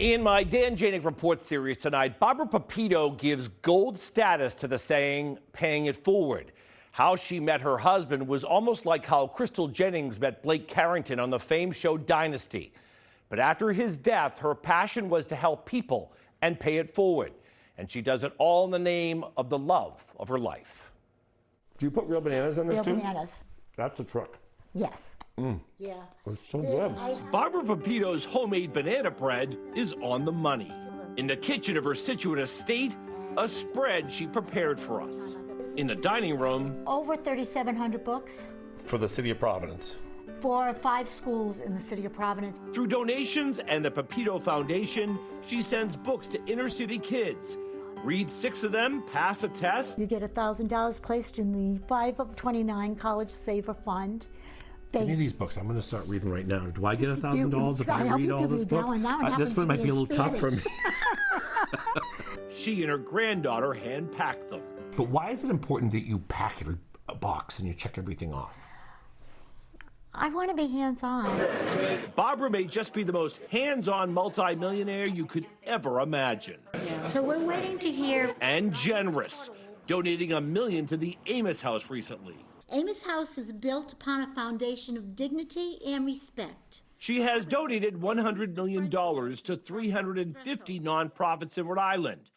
In my Dan Janik Report series tonight, Barbara Papitto gives gold status to the saying, paying it forward. How she met her husband was almost like how Crystal Jennings met Blake Carrington on the famed show Dynasty. But after his death, her passion was to help people and pay it forward. And she does it all in the name of the love of her life. Do you put real bananas in this too? Real bananas. That's a trick. Yes. Yeah. It's so good. Barbara Papitto's homemade banana bread is on the money. In the kitchen of her Situate estate, a spread she prepared for us. In the dining room, Over 3,700 books For the city of Providence. for 5 schools in the city of Providence. through donations and the Papitto Foundation, she sends books to inner city kids. Read 6 of them, pass a test, You get $1,000 placed in the 5 of 29 College Saver Fund. Any of these books, I'm going to start reading right now. Do I get $1,000 if I hope read you all can this read book? that one. That one This happens one to might be be a in little tough for me. she and her granddaughter hand-packed them. But why is it important that you pack every box and you check everything off? I want to be hands-on. Barbara may just be the most hands-on multimillionaire you could ever imagine. So we're waiting to hear. And generous, donating $1 million to the Amos House recently. Amos House is built upon a foundation of dignity and respect. She has donated $100 million to 350 nonprofits in Rhode Island,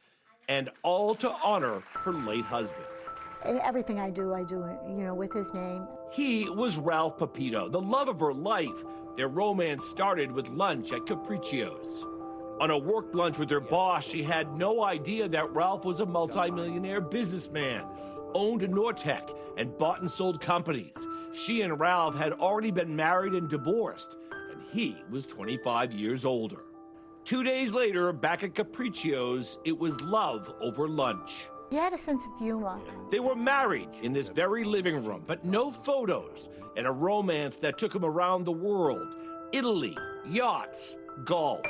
and all to honor her late husband. And everything I do, with his name. He was Ralph Papitto, the love of her life. Their romance started with lunch at Capriccio's. On a work lunch with her boss, she had no idea that Ralph was a multimillionaire businessman, owned Nortec, and bought and sold companies. She and Ralph had already been married and divorced, and he was 25 years older. 2 days later, back at Capriccio's, it was love over lunch. He had a sense of humor. They were married in this very living room, but no photos, and a romance that took him around the world. Italy, yachts, golf.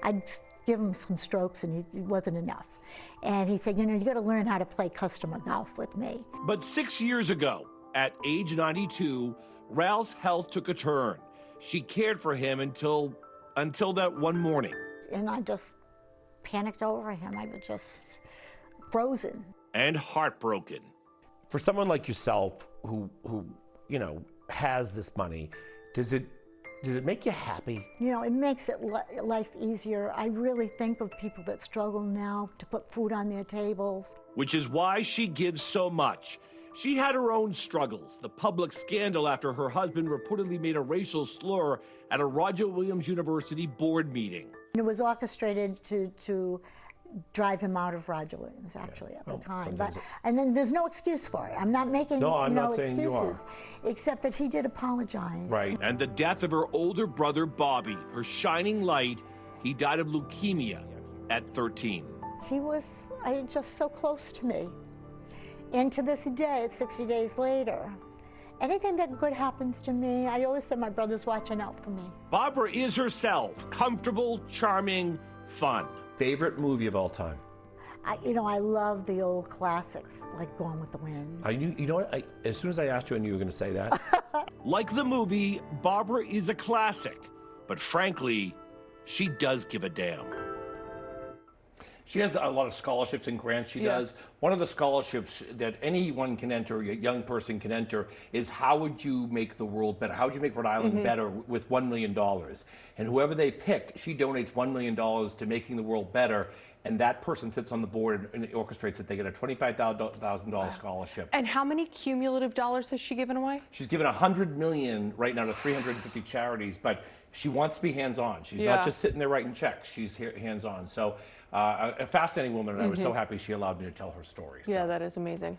I'd give him some strokes and it wasn't enough. And he said, you got to learn how to play customer golf with me. But 6 years ago, at age 92, Ralph's health took a turn. She cared for him until that one morning. And I just panicked over him. I was just frozen. And heartbroken. For someone like yourself who has this money, does it make you happy? It makes life easier. I really think of people that struggle now to put food on their tables. Which is why she gives so much. She had her own struggles. The public scandal after her husband reportedly made a racial slur at a Roger Williams University board meeting. It was orchestrated to drive him out of Roger Williams, actually, at the time. And then there's no excuse for it. I'm not making not saying excuses, you are. except that he did apologize. Right. And the death of her older brother, Bobby, her shining light. He died of leukemia at 13. He was just so close to me. And to this day, it's 60 days later, anything that good happens to me, I always say my brother's watching out for me. Barbara is herself, comfortable, charming, fun. Favorite movie of all time? I love the old classics, like Gone with the Wind. You know what? As soon as I asked you, I knew you were going to say that. Like the movie, Barbara is a classic, but frankly, she does give a damn. She has a lot of scholarships and grants she does. One of the scholarships that anyone can enter, a young person can enter, is how would you make the world better? How would you make Rhode Island better with $1 million? And whoever they pick, she donates $1 million to making the world better. And that person sits on the board and orchestrates it. They get a $25,000 scholarship. And how many cumulative dollars has she given away? She's given $100 million right now to 350 charities, but she wants to be hands-on. She's not just sitting there writing checks. She's hands-on. So a fascinating woman, and I was so happy she allowed me to tell her story. Yeah, that is amazing.